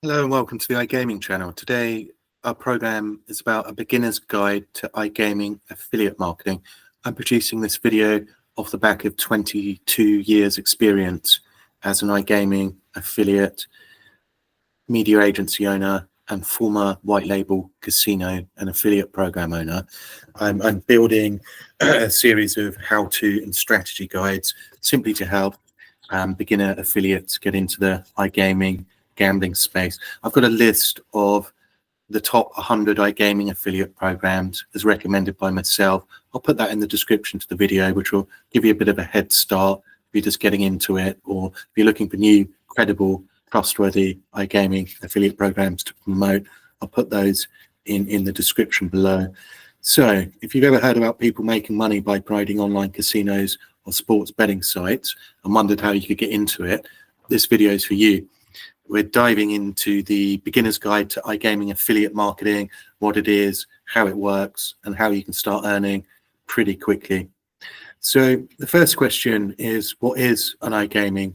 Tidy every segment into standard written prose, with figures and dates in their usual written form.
Hello and welcome to the iGaming channel. Today our program is about a beginner's guide to iGaming affiliate marketing. I'm producing this video off the back of 22 years experience as an iGaming affiliate, media agency owner and former white label casino and affiliate program owner. I'm building a series of how-to and strategy guides simply to help beginner affiliates get into the iGaming gambling space. I've got a list of the top 100 iGaming affiliate programs as recommended by myself. I'll put that in the description to the video, which will give you a bit of a head start if you're just getting into it, or if you're looking for new, credible, trustworthy iGaming affiliate programs to promote. I'll put those in the description below. So if you've ever heard about people making money by providing online casinos or sports betting sites and wondered how you could get into it, this video is for you. We're diving into the beginner's guide to iGaming affiliate marketing, what it is, how it works, and how you can start earning pretty quickly. So the first question is, what is an iGaming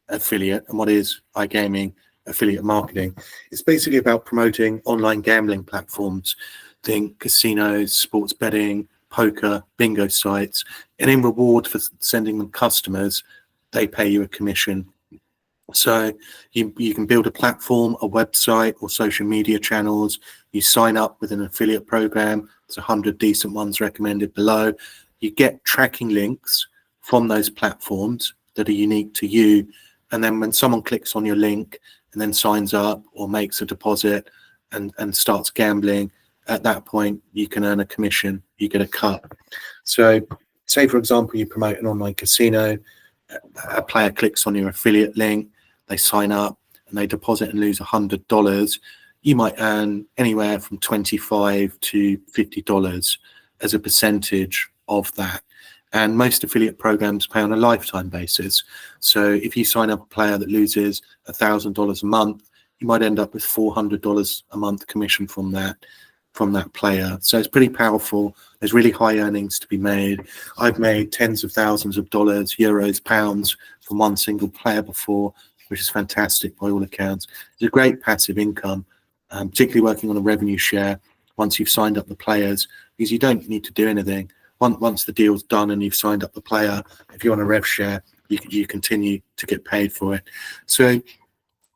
affiliate and what is iGaming affiliate marketing? It's basically about promoting online gambling platforms, think casinos, sports betting, poker, bingo sites, and in reward for sending them customers, they pay you a commission. So you can build a platform, a website or social media channels. You sign up with an affiliate program. There's 100 decent ones recommended below. You get tracking links from those platforms that are unique to you. And then when someone clicks on your link and then signs up or makes a deposit and starts gambling, at that point, you can earn a commission, you get a cut. So say, for example, you promote an online casino, a player clicks on your affiliate link, they sign up and they deposit and lose $100. You might earn anywhere from $25 to $50 as a percentage of that. And most affiliate programs pay on a lifetime basis. So if you sign up a player that loses $1,000 a month, you might end up with $400 a month commission from that player. So it's pretty powerful. There's really high earnings to be made. I've made tens of thousands of dollars, euros, pounds from one single player before, which is fantastic by all accounts. It's a great passive income, particularly working on a revenue share once you've signed up the players, because you don't need to do anything. Once the deal's done and you've signed up the player, if you're on a rev share, you continue to get paid for it. So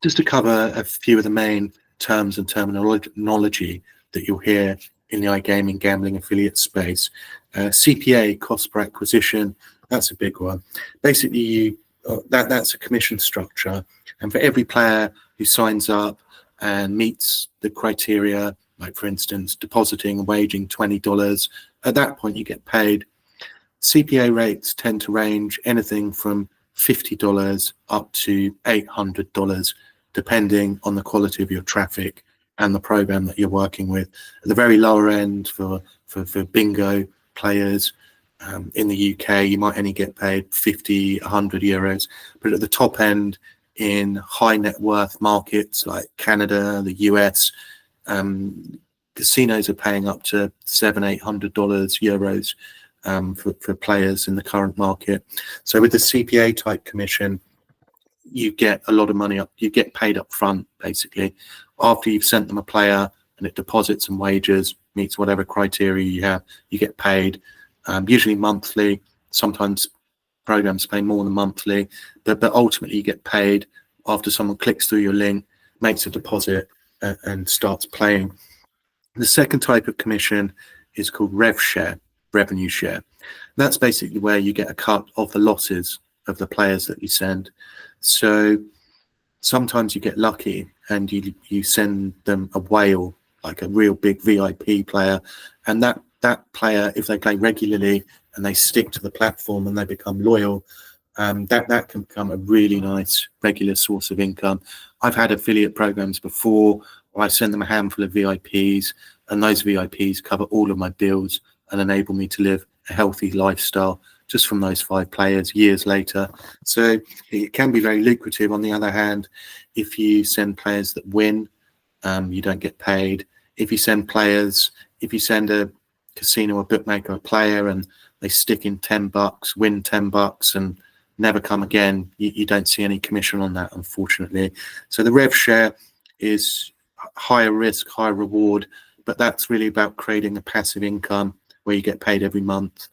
just to cover a few of the main terms and terminology that you'll hear in the iGaming gambling affiliate space. CPA, cost per acquisition, that's a big one. Basically, that's a commission structure. And for every player who signs up and meets the criteria, like for instance, depositing and waging $20, at that point you get paid. CPA rates tend to range anything from $50 up to $800, depending on the quality of your traffic and the program that you're working with. At the very lower end for bingo players in the UK, you might only get paid 50, 100 euros. But at the top end in high net worth markets like Canada, the US, casinos are paying up to $700, $800 euros for players in the current market. So with the CPA type commission, you get a lot of money up. You get paid up front, basically. After you've sent them a player and it deposits and wages, meets whatever criteria you have, you get paid, usually monthly. Sometimes programs pay more than monthly, but ultimately you get paid after someone clicks through your link, makes a deposit, and starts playing. The second type of commission is called Rev Share, revenue share. That's basically where you get a cut of the losses of the players that you send. So sometimes you get lucky and you send them a whale, like a real big VIP player, and that player, if they play regularly and they stick to the platform and they become loyal, that can become a really nice regular source of income. I've had affiliate programs before where I send them a handful of VIPs, and those VIPs cover all of my bills and enable me to live a healthy lifestyle just from those 5 players years later. So it can be very lucrative. On the other hand, if you send players that win, you don't get paid. If you send a casino or bookmaker a player and they stick in $10, win $10 and never come again, you don't see any commission on that, unfortunately. So the rev share is higher risk, higher reward, but that's really about creating a passive income where you get paid every month.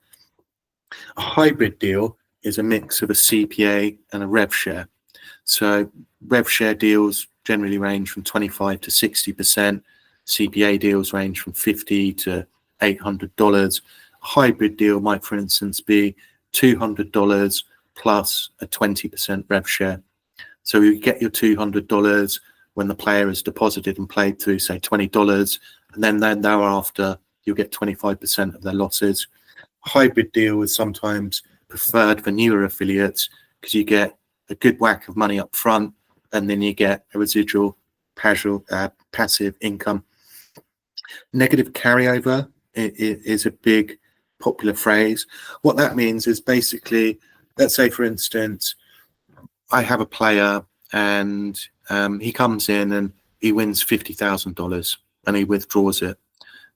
A hybrid deal is a mix of a CPA and a rev share. So rev share deals generally range from 25 to 60%. CPA deals range from $50 to $800. A hybrid deal might, for instance, be $200 plus a 20% rev share. So you get your $200 when the player has deposited and played through, say, $20, and then thereafter you'll get 25% of their losses. Hybrid deal is sometimes preferred for newer affiliates because you get a good whack of money up front, and then you get a residual passive income. Negative carryover is a big popular phrase. What that means is basically, let's say, for instance, I have a player and he comes in and he wins $50,000 and he withdraws it.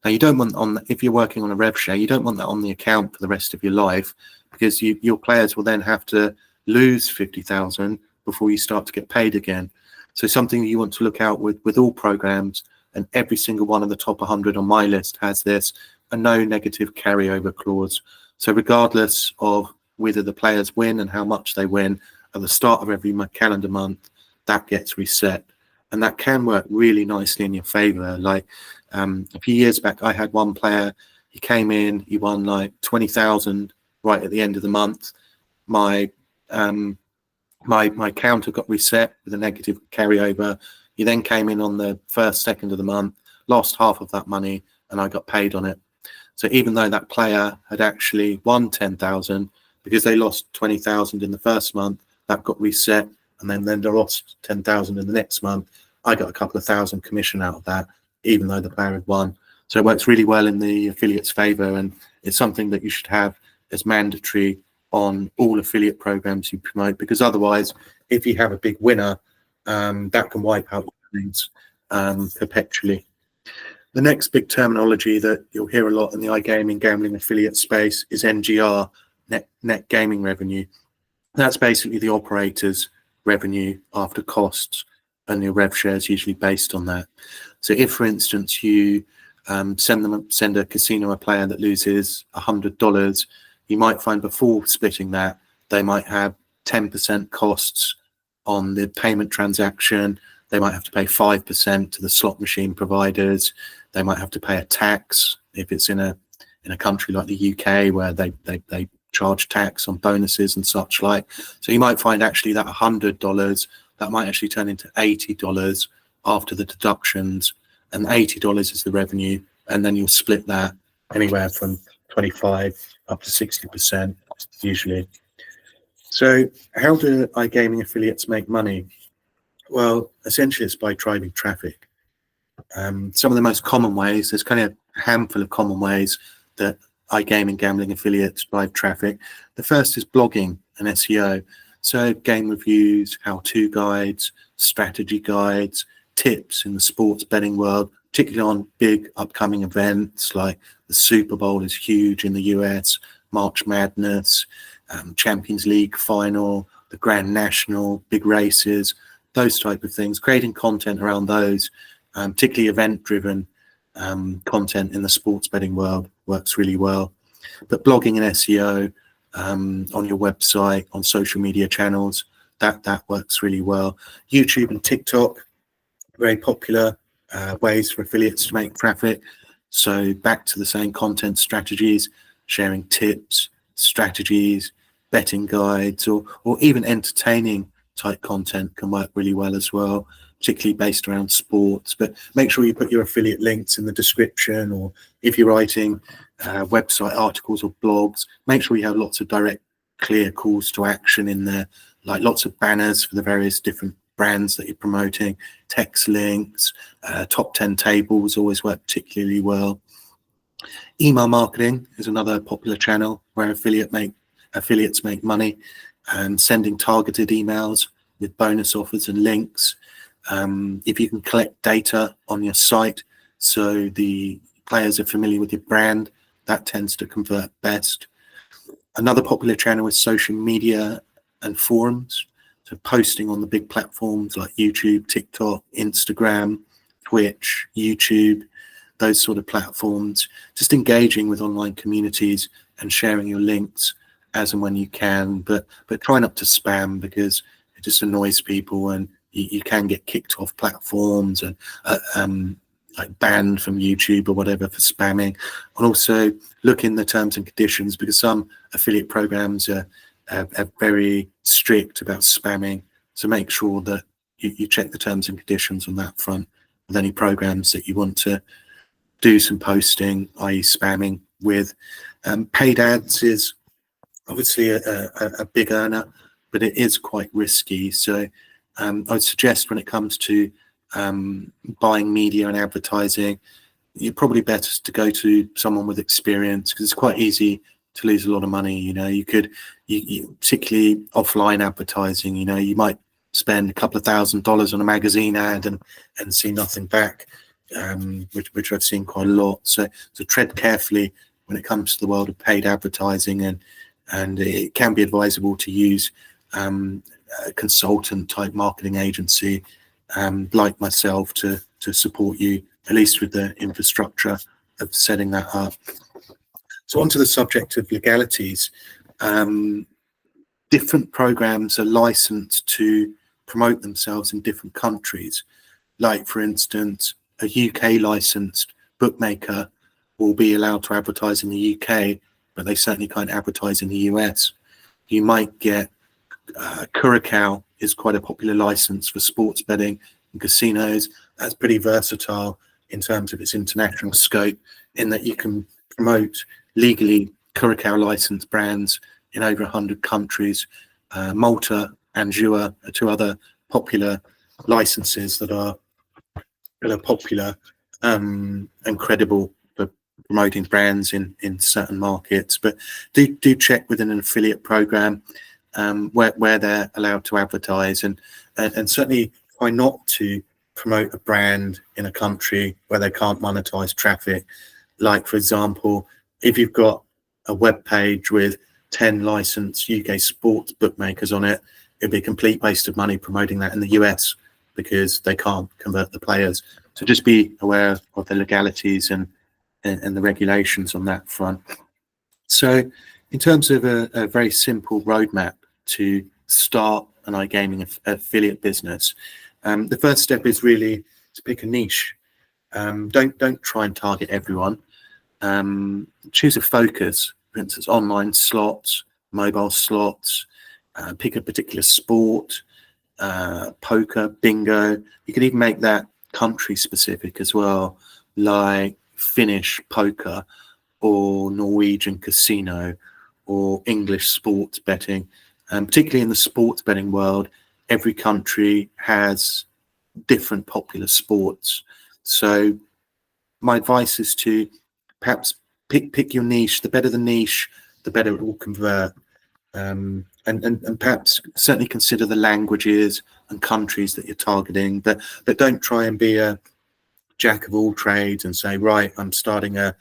Now, you don't want if you're working on a rev share, you don't want that on the account for the rest of your life, because your players will then have to lose 50,000 before you start to get paid again. So something you want to look out with all programs, and every single one of the top 100 on my list has this, a no negative carryover clause. So regardless of whether the players win and how much they win, at the start of every calendar month, that gets reset. And that can work really nicely in your favor. Like a few years back, I had one player, he came in, he won like 20,000 right at the end of the month. My counter got reset with a negative carryover. He then came in on the first, second of the month, lost half of that money, and I got paid on it. So even though that player had actually won 10,000, because they lost 20,000 in the first month, that got reset, and then they lost 10,000 in the next month. I got a couple of thousand commission out of that, even though the player had won. So it works really well in the affiliate's favor, and it's something that you should have as mandatory on all affiliate programs you promote, because otherwise, if you have a big winner, that can wipe out things perpetually. The next big terminology that you'll hear a lot in the iGaming gambling affiliate space is NGR, net gaming revenue. That's basically the operator's revenue after costs, and your rev share is usually based on that. So if, for instance, you send a casino a player that loses $100, you might find before splitting that, they might have 10% costs on the payment transaction. They might have to pay 5% to the slot machine providers. They might have to pay a tax if it's in a country like the UK, where they charge tax on bonuses and such like. So you might find actually that $100, that might actually turn into $80 after the deductions, and $80 is the revenue, and then you'll split that anywhere from 25 up to 60% usually. So how do iGaming affiliates make money? Well, essentially it's by driving traffic. Some of the most common ways, there's kind of a handful of common ways that iGaming gambling affiliates drive traffic. The first is blogging and SEO. So game reviews, how-to guides, strategy guides, tips in the sports betting world, particularly on big upcoming events like the Super Bowl is huge in the US, March Madness, Champions League final, the Grand National, big races, those type of things. Creating content around those, particularly event-driven content in the sports betting world, works really well. But blogging and SEO on your website, on social media channels, that works really well. YouTube and TikTok, very popular ways for affiliates to make traffic. So back to the same content strategies, sharing tips, strategies, betting guides, or even entertaining type content can work really well as well, particularly based around sports. But make sure you put your affiliate links in the description, or if you're writing website articles or blogs, make sure you have lots of direct, clear calls to action in there, like lots of banners for the various different brands that you're promoting, text links, top 10 tables always work particularly well. Email marketing is another popular channel where affiliates make money, and sending targeted emails with bonus offers and links. If you can collect data on your site so the players are familiar with your brand, that tends to convert best. Another popular channel is social media and forums. So posting on the big platforms like YouTube, TikTok, Instagram, Twitch, YouTube, those sort of platforms, just engaging with online communities and sharing your links as and when you can, but try not to spam, because it just annoys people, and you can get kicked off platforms and like banned from YouTube or whatever for spamming. And also look in the terms and conditions, because some affiliate programs are very strict about spamming. So make sure that you check the terms and conditions on that front with any programs that you want to do some posting, i.e. spamming with. Paid ads is obviously a big earner, but it is quite risky. So I would suggest when it comes to buying media and advertising, you're probably better to go to someone with experience, because it's quite easy to lose a lot of money. You could, particularly offline advertising, you might spend a couple of $1,000s on a magazine ad and see nothing back, which I've seen quite a lot. So tread carefully when it comes to the world of paid advertising, and it can be advisable to use a consultant type marketing agency like myself to support you, at least with the infrastructure of setting that up. So onto the subject of legalities. Different programs are licensed to promote themselves in different countries. Like, for instance, a UK licensed bookmaker will be allowed to advertise in the UK, but they certainly can't advertise in the US. You might get Curacao is quite a popular license for sports betting and casinos. That's pretty versatile in terms of its international scope, in that you can promote legally Curacao licensed brands in over 100 countries. Malta and Jua are two other popular licenses that are popular and credible for promoting brands in certain markets. But do check within an affiliate program where they're allowed to advertise, and certainly try not to promote a brand in a country where they can't monetize traffic. Like, for example, if you've got a web page with 10 licensed UK sports bookmakers on it, it'd be a complete waste of money promoting that in the US, because they can't convert the players. So just be aware of the legalities and the regulations on that front. So in terms of a very simple roadmap to start an iGaming affiliate business, the first step is really to pick a niche. Don't try and target everyone. Choose a focus, for instance, online slots, mobile slots, pick a particular sport, poker, bingo. You could even make that country specific as well, like Finnish poker or Norwegian casino or English sports betting. Particularly in the sports betting world, every country has different popular sports. So my advice is to perhaps pick your niche. The better the niche, the better it will convert. And perhaps certainly consider the languages and countries that you're targeting, but don't try and be a jack of all trades and say, right, I'm starting a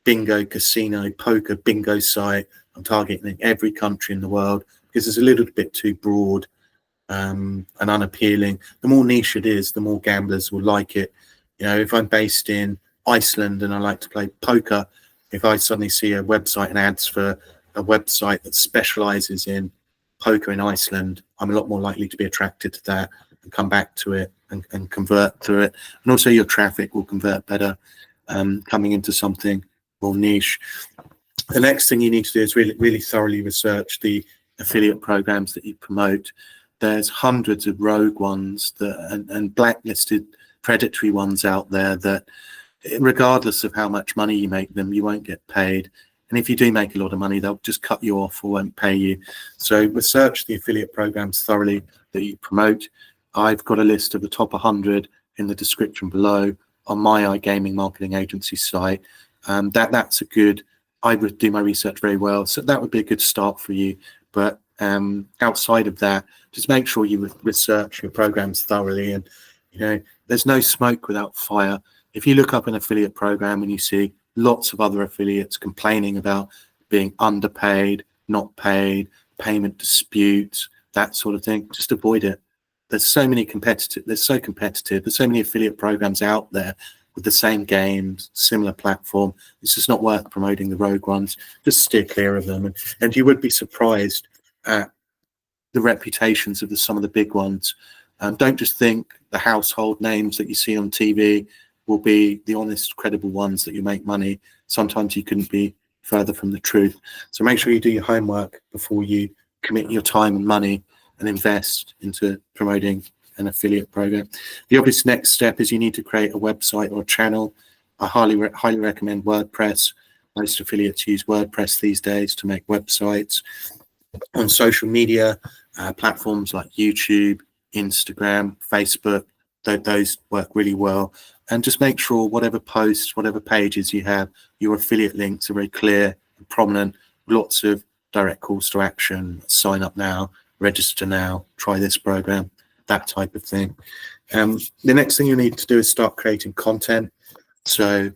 bingo, casino, poker, bingo site. I'm targeting every country in the world, because it's a little bit too broad and unappealing. The more niche it is, the more gamblers will like it. If I'm based in Iceland and I like to play poker, if I suddenly see a website and ads for a website that specializes in poker in Iceland, I'm a lot more likely to be attracted to that and come back to it and convert through it. And also your traffic will convert better coming into something more niche. The next thing you need to do is really thoroughly research the affiliate programs that you promote. There's hundreds of rogue ones and blacklisted predatory ones out there that, regardless of how much money you make them, you won't get paid. And if you do make a lot of money, they'll just cut you off or won't pay you. So research the affiliate programs thoroughly that you promote. I've got a list of the top 100 in the description below on my iGaming marketing agency site. That's a good, I would do my research very well. So that would be a good start for you. But outside of that, just make sure you research your programs thoroughly. And, there's no smoke without fire. If you look up an affiliate program and you see lots of other affiliates complaining about being underpaid, not paid, payment disputes, that sort of thing. Just avoid it. There's so competitive. There's so many affiliate programs out there with the same games, similar platform. It's just not worth promoting the rogue ones. Just steer clear of them. And you would be surprised at the reputations of some of the big ones. Don't just think the household names that you see on TV will be the honest, credible ones that you make money. Sometimes you couldn't be further from the truth. So make sure you do your homework before you commit your time and money and invest into promoting an affiliate program. The obvious next step is you need to create a website or a channel. I highly recommend WordPress. Most affiliates use WordPress these days to make websites. On social media platforms like YouTube, Instagram, Facebook, those work really well. And just make sure whatever posts, whatever pages you have, your affiliate links are very clear and prominent. Lots of direct calls to action. Sign up now, register now, try this program, that type of thing. The next thing you need to do is start creating content. So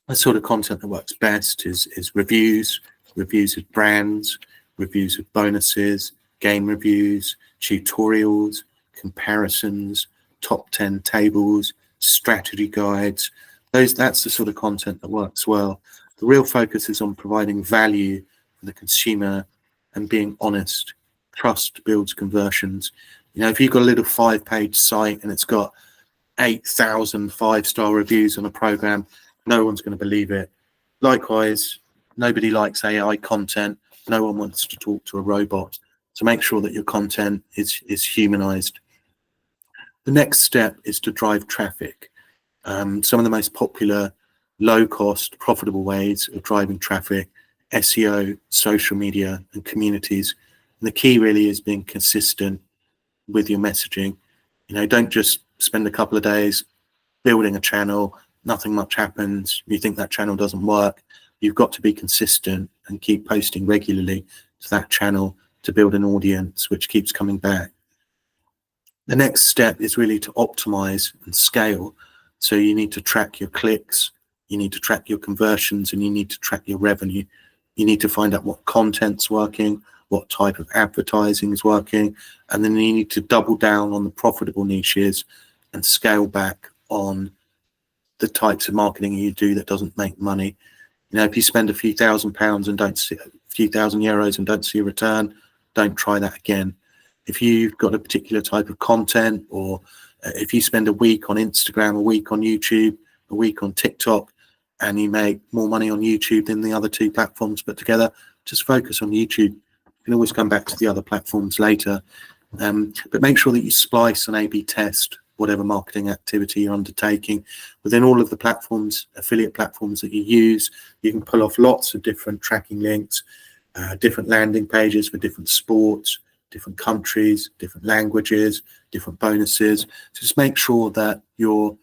the sort of content that works best is reviews of brands, reviews of bonuses, game reviews, tutorials, comparisons, top 10 tables, strategy guides. That's the sort of content that works well. The real focus is on providing value for the consumer and being honest. Trust builds conversions. You know, if you've got a little 5-page site and it's got 8,000 5-star reviews on a program, no one's going to believe it. Likewise, nobody likes AI content. No one wants to talk to a robot. So make sure that your content is humanized. The next step is to drive traffic. Some of the most popular, low-cost, profitable ways of driving traffic: SEO, social media, and communities. And the key really is being consistent with your messaging. You know, don't just spend a couple of days building a channel, nothing much happens, you think that channel doesn't work. You've got to be consistent and keep posting regularly to that channel to build an audience which keeps coming back. The next step is really to optimize and scale. So you need to track your clicks, you need to track your conversions, and you need to track your revenue. You need to find out what content's working, what type of advertising is working, and then you need to double down on the profitable niches and scale back on the types of marketing you do that doesn't make money. You know, if you spend a few £1,000s and don't see a few €1,000 and don't see a return, don't try that again. If you've got a particular type of content, or if you spend a week on Instagram, a week on YouTube, a week on TikTok, and you make more money on YouTube than the other two platforms put together, just focus on YouTube. You can always come back to the other platforms later. But make sure that you splice and A/B test whatever marketing activity you're undertaking. Within all of the platforms, affiliate platforms that you use, you can pull off lots of different tracking links, different landing pages for different sports, different countries, different languages, different bonuses. So just make sure that your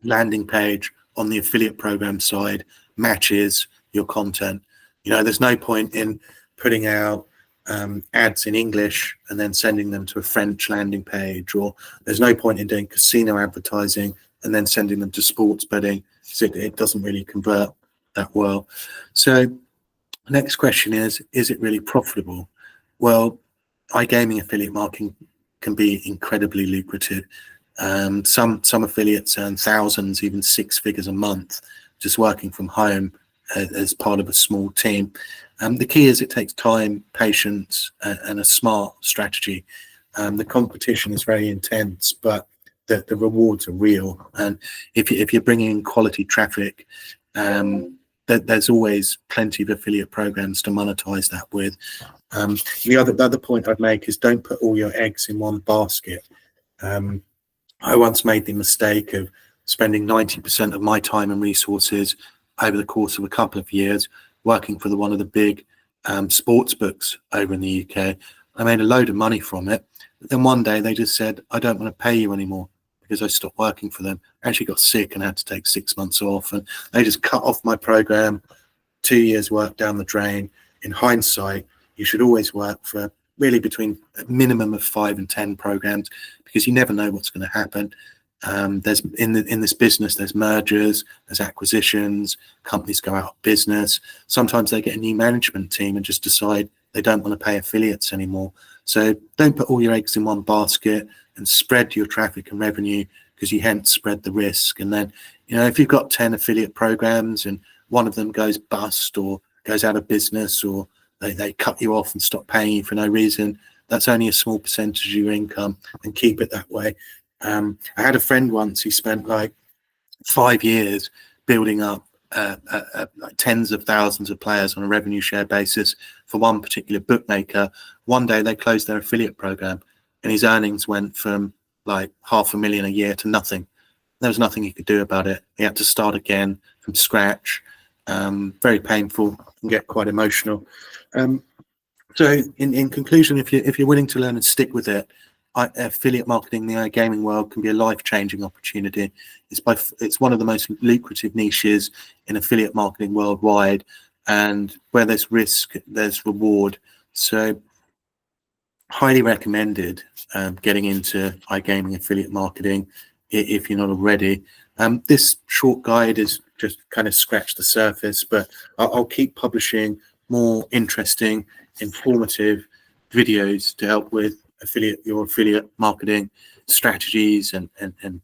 landing page on the affiliate program side matches your content. You know, there's no point in putting out ads in English and then sending them to a French landing page, or there's no point in doing casino advertising and then sending them to sports betting, because it doesn't really convert that well. So next question is it really profitable? Well, iGaming affiliate marketing can be incredibly lucrative. Some affiliates earn thousands, even 6 figures a month, just working from home as part of a small team. The key is it takes time, patience, and a smart strategy. The competition is very intense, but the rewards are real. And if you're bringing in quality traffic, there's always plenty of affiliate programs to monetize that with. The other point I'd make is don't put all your eggs in one basket. I once made the mistake of spending 90% of my time and resources over the course of a couple of years working for one of the big sports books over in the UK. I made a load of money from it, but then one day they just said, I don't want to pay you anymore, because I stopped working for them. I actually got sick and had to take 6 months off, and they just cut off my program. 2 years work down the drain. In hindsight, you should always work for really between a minimum of 5 and 10 programs, because you never know what's going to happen. There's in this business, there's mergers, there's acquisitions, companies go out of business. Sometimes they get a new management team and just decide they don't want to pay affiliates anymore. So don't put all your eggs in one basket and spread your traffic and revenue, because you hence spread the risk. And then, if you've got 10 affiliate programs and one of them goes bust or goes out of business, or they cut you off and stop paying you for no reason, that's only a small percentage of your income, and keep it that way. I had a friend once who spent like 5 years building up like tens of thousands of players on a revenue share basis for one particular bookmaker. One day they closed their affiliate program and his earnings went from like $500,000 a year to nothing. There was nothing he could do about it. He had to start again from scratch. Very painful and get quite emotional. So in conclusion, if you're willing to learn and stick with it, affiliate marketing in the iGaming world can be a life-changing opportunity. It's one of the most lucrative niches in affiliate marketing worldwide, and where there's risk, there's reward. So highly recommended getting into iGaming affiliate marketing if you're not already. This short guide is just kind of scratched the surface, but I'll keep publishing more interesting, informative videos to help with your affiliate marketing strategies and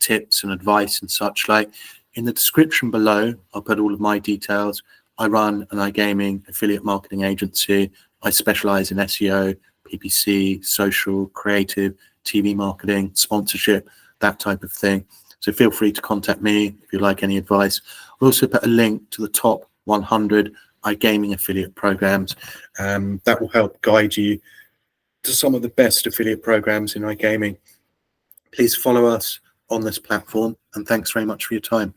tips and advice and such. Like in the description below, I'll put all of my details. I run an iGaming affiliate marketing agency. I specialize in SEO, PPC, social, creative, TV marketing, sponsorship, that type of thing. So feel free to contact me if you'd like any advice. I'll also put a link to the top 100 iGaming affiliate programs. That will help guide you to some of the best affiliate programs in iGaming. Please follow us on this platform, and thanks very much for your time.